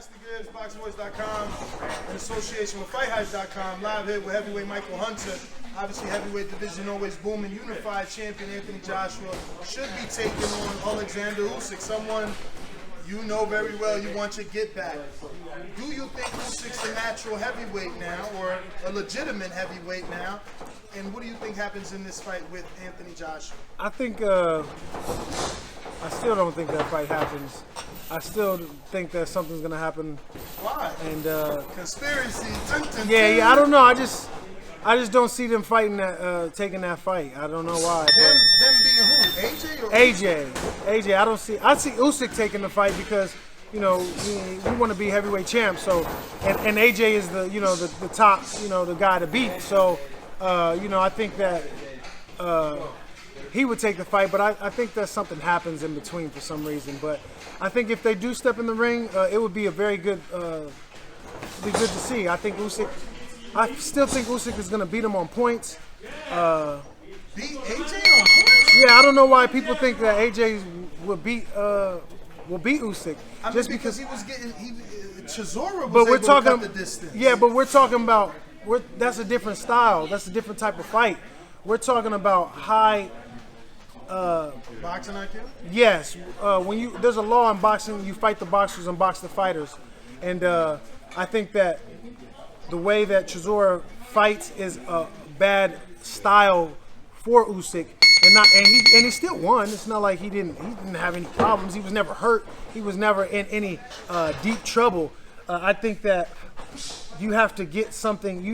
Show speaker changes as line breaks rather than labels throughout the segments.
Mr. Gibbs, BoxingVoice.com, in association with FightHype.com, live here with heavyweight Michael Hunter. Obviously, heavyweight division always booming. Unified champion Anthony Joshua should be taking on Alexander Usyk, someone you know very well you want your get back. Do you think Usyk's a natural heavyweight now, or a legitimate heavyweight now? And what do you think happens in this fight with Anthony Joshua?
I think, I still don't think that fight happens. I still think that something's going to happen.
Why?
And
conspiracy.
Yeah, I don't know. I just don't see them fighting that, taking that fight. I don't know why.
Them being who? AJ or
AJ. I see Usyk taking the fight because, you know, we want to be heavyweight champ. So, and AJ is the, you know, the top, you know, the guy to beat. So, you know, I think that he would take the fight, but I think that something happens in between for some reason. But I think if they do step in the ring, it would be a very good, be good to see. I still think Usyk is going to beat him on points.
Beat AJ on points?
Yeah, I don't know why people think that AJ will beat Usyk.
I mean,
just
because he was getting Chisora was
but we're
able
talking,
to cut the distance.
Yeah, but we're talking about that's a different style. That's a different type of fight. We're talking about high.
Boxing IQ?
Yes. There's a law in boxing. You fight the boxers and box the fighters, and I think that the way that Chisora fights is a bad style for Usyk, and he still won. It's not like he didn't have any problems. He was never hurt. He was never in any deep trouble. I think that you have to get something.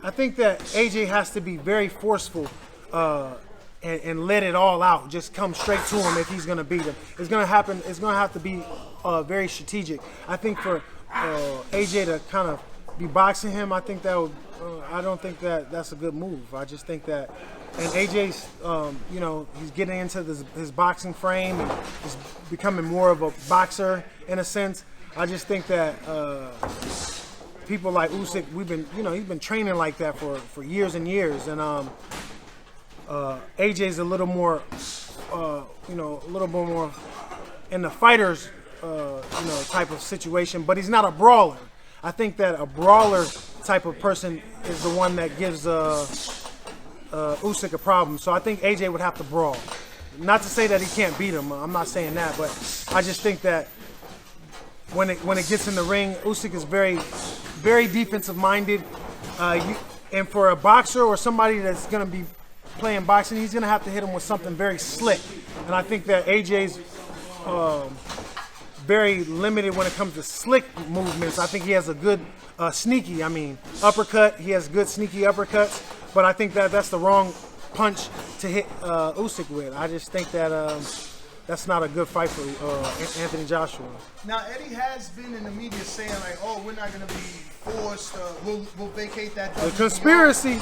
I think that AJ has to be very forceful and let it all out. Just come straight to him if he's going to beat him. It's going to happen. It's going to have to be very strategic. I think for AJ to kind of be boxing him, I think that would. I don't think that that's a good move. I just think that, and AJ's, you know, he's getting into his boxing frame and he's becoming more of a boxer in a sense. I just think that people like Usyk, he's been training like that for years and years, and AJ's a little more, a little bit more in the fighters, type of situation, but he's not a brawler. I think that a brawler type of person is the one that gives Usyk a problem. So I think AJ would have to brawl. Not to say that he can't beat him. I'm not saying that, but I just think that when it gets in the ring, Usyk is very, very defensive minded. And for a boxer or somebody that's going to be playing boxing, he's going to have to hit him with something very slick. And I think that AJ's very limited when it comes to slick movements. I think he has a good sneaky, uppercut. He has good sneaky uppercuts, but I think that that's the wrong punch to hit Usyk with. I just think that that's not a good fight for Anthony Joshua.
Now, Eddie has been in the media saying like, "Oh, we're not going to be forced. We'll vacate that."
The conspiracy.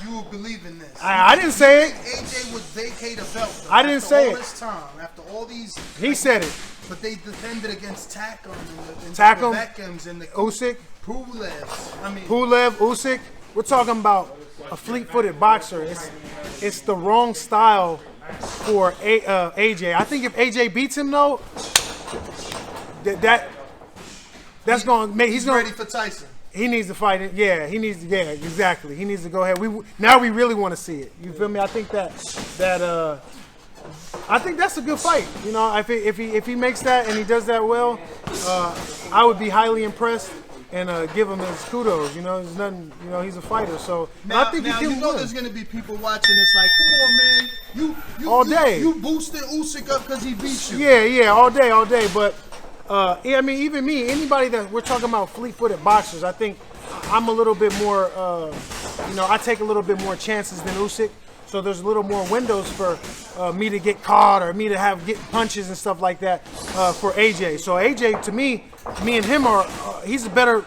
You believe in this?
I didn't say it.
AJ would vacate a belt. Though,
I didn't say it.
After all this time, after all these.
He said it.
But they defended against Takum and the Beckhams and the
Usyk,
Pulev,
Usyk. We're talking about a fleet-footed boxer. It's the wrong style for AJ. I think if AJ beats him though, that's going to make he's
ready for Tyson.
He needs to fight it. Yeah, he needs to. Yeah, exactly. He needs to go ahead. Now we really want to see it. You feel me? I think I think that's a good fight. You know, if he makes that and he does that well, I would be highly impressed and give him his kudos. You know, there's nothing. You know, he's a fighter. So
now,
I think he can win.
There's going to be people watching this like, come on, man,
all day.
You boosted Usyk up because he beat you.
Yeah, all day. But even me, anybody that we're talking about fleet-footed boxers, I think I'm a little bit more. I take a little bit more chances than Usyk. So there's a little more windows for me to get caught or me to get punches and stuff like that for AJ. So AJ, to me and him he's a better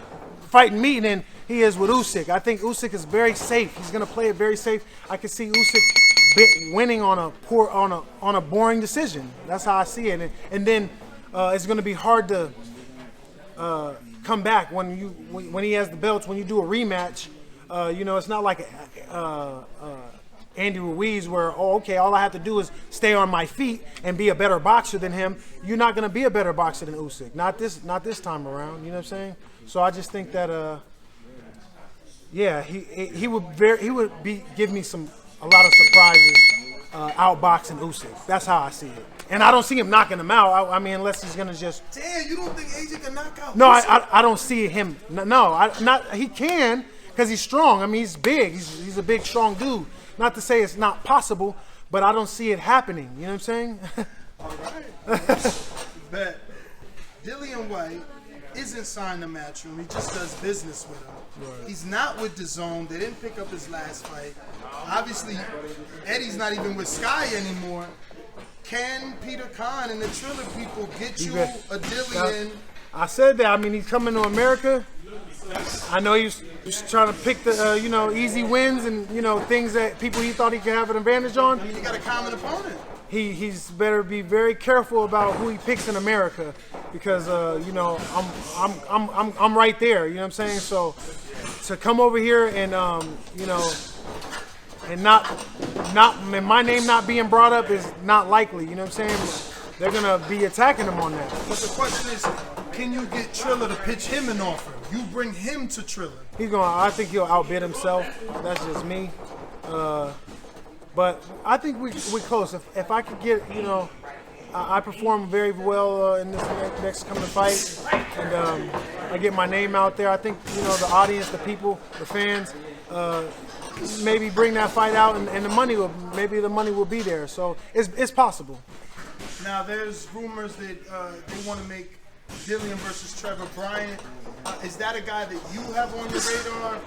fighting me than he is with Usyk. I think Usyk is very safe. He's going to play it very safe. I can see Usyk winning on a boring decision. That's how I see it. And then it's going to be hard to come back when he has the belts. When you do a rematch, it's not like Andy Ruiz, where, oh, okay, all I have to do is stay on my feet and be a better boxer than him. You're not going to be a better boxer than Usyk. Not this time around. You know what I'm saying? So I just think that, yeah, he would give me a lot of surprises outboxing Usyk. That's how I see it. And I don't see him knocking him out. I mean, unless he's gonna just.
Damn, you don't think AJ can knock out?
No,
Usyk?
I don't see him. No, he can because he's strong. I mean, he's big. He's a big, strong dude. Not to say it's not possible, but I don't see it happening. You know what I'm saying?
All right. Bet. Dillian White isn't signed to Matchroom. He just does business with him. Right. He's not with DAZN. They didn't pick up his last fight. Obviously, Eddie's not even with Sky anymore. Can Peter Khan and the Triller people get you a Dillian?
I said that. I mean, he's coming to America. I know he's trying to pick the easy wins and things that people he thought he could have an advantage on.
I mean, he got a common opponent.
He's better be very careful about who he picks in America because I'm right there. You know what I'm saying? So to come over here and and and my name not being brought up is not likely. You know what I'm saying? They're gonna be attacking him on that.
But the question is, can you get Triller to pitch him an offer? You bring him to Triller.
I think he'll outbid himself. That's just me. But I think we're close. If I could get, I perform very well in this next coming fight, and I get my name out there. I think the audience, the people, the fans, maybe bring that fight out, and the money will be there. So it's possible.
Now there's rumors that they want to make Dillian versus Trevor Bryant. Is that a guy that you have on your radar,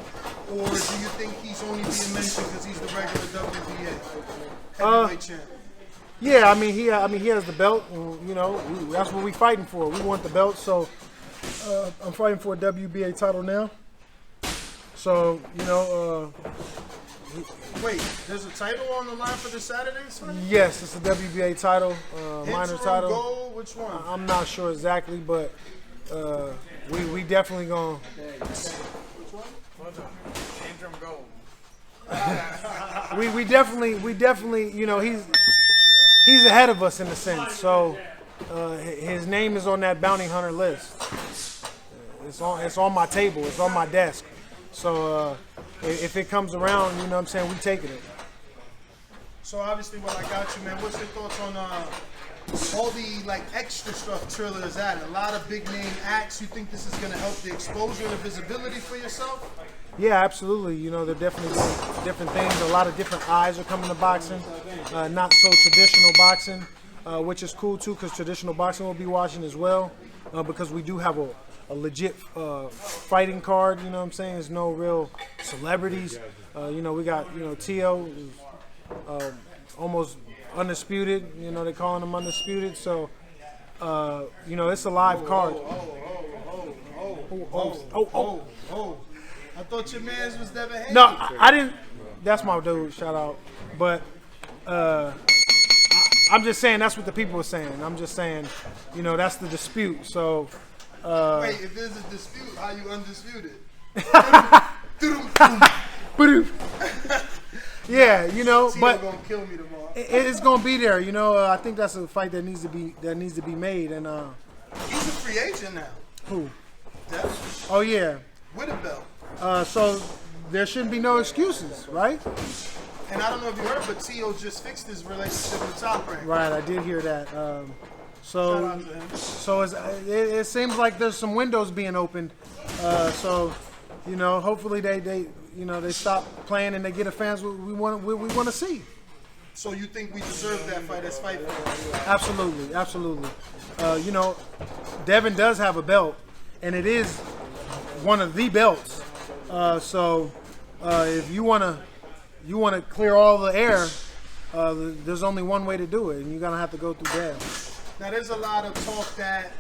or do you think he's only being mentioned because he's the regular WBA heavyweight champ?
Yeah, I mean he has the belt, and, that's what we're fighting for. We want the belt, so I'm fighting for a WBA title now. So
wait, there's a title on the line for this Saturday's fight?
Yes, it's a WBA title, minor title.
Gold, which one?
I'm not sure exactly, but we definitely gonna.
Which one?
Interim gold.
we definitely, he's ahead of us in a sense. So his name is on that bounty hunter list. It's on my table. It's on my desk. So if it comes around, you know what I'm saying, we taking it.
So obviously, I got you, man. What's your thoughts on all the extra stuff Triller is at? A lot of big name acts. You think this is going to help the exposure and the visibility for yourself?
Yeah, absolutely. They're definitely doing different things. A lot of different eyes are coming to boxing. Not so traditional boxing, which is cool too, because traditional boxing will be watching as well, because we do have a legit fighting card. You know what I'm saying? There's no real celebrities. We got Teo, almost undisputed. They calling him undisputed. So it's a live card.
I thought your man's was Devin Haney.
No, I didn't. That's my dude. Shout out. But I'm just saying that's what the people are saying. I'm just saying, that's the dispute. So.
Wait, if there's a dispute, how you undisputed?
Yeah, but
gonna kill me tomorrow.
It's gonna be there. I think that's a fight that needs to be made. And
he's a free agent now.
Who?
Devin.
Oh yeah.
With a belt.
So there shouldn't be no excuses, right?
And I don't know if you heard, but Teo just fixed his relationship with Top Rank.
Right, I did hear that. So it seems like there's some windows being opened. Hopefully they stop playing and they get the fans what we want to see.
So you think we deserve that fight as Fight Fans?
Absolutely. Devin does have a belt, and it is one of the belts. If you wanna clear all the air, there's only one way to do it, and you're gonna have to go through Dev.
Now there's a lot of talk that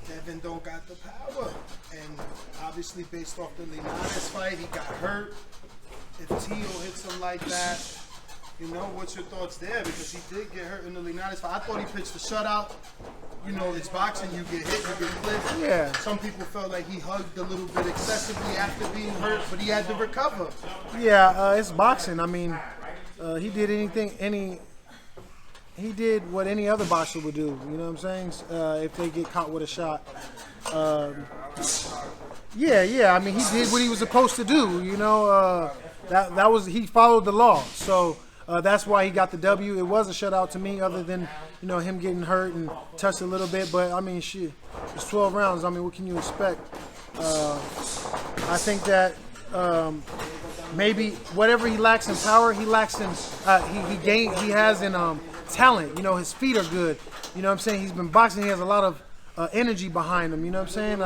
Devin don't got the power, and obviously based off the Linares fight, he got hurt. If Teo hits him like that, what's your thoughts there? Because he did get hurt in the Linares fight. I thought he pitched the shutout. It's boxing, you get hit, you get clipped.
Yeah.
Some people felt like he hugged a little bit excessively after being hurt, but he had to recover.
Yeah, it's boxing. I mean, He did he did what any other boxer would do. You know what I'm saying? If they get caught with a shot. Yeah. I mean, he did what he was supposed to do. You know, he followed the law. So that's why he got the W. It was a shutout to me, other than him getting hurt and touched a little bit. But I mean, shit, it's 12 rounds. I mean, what can you expect? I think that maybe whatever he lacks in power, he lacks in he has in talent. His feet are good. You know what I'm saying? He's been boxing. He has a lot of energy behind him. You know what I'm saying?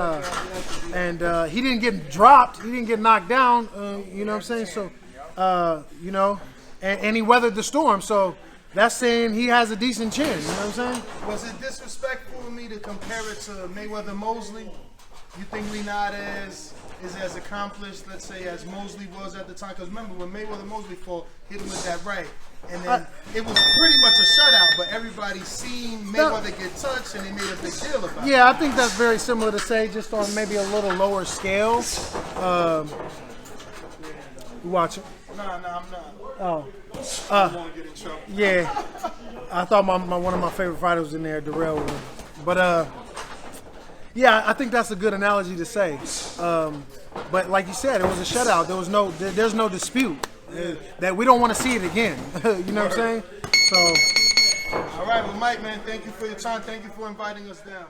And he didn't get dropped. He didn't get knocked down. You know what I'm saying? So, and he weathered the storm. So that's saying he has a decent chin. You know what I'm saying?
Was it disrespectful of me to compare it to Mayweather-Mosley? You think Linares is as accomplished, let's say, as Mosley was at the time? Because remember, when Mayweather-Mosley fought, hit him with that right. And then it was pretty much a shutout, but everybody seen Mayweather get touched, and they made a big deal about it.
Yeah, I think that's very similar to say, just on maybe a little lower scale. You watching?
Nah, I'm not.
Oh.
I don't want to get in trouble.
Yeah. I thought one of my favorite fighters was in there, Darrell. But, yeah, I think that's a good analogy to say. But like you said, it was a shutout. There's no dispute that we don't want to see it again. You know what I'm saying? So.
All right, well, Mike, man, thank you for your time. Thank you for inviting us down.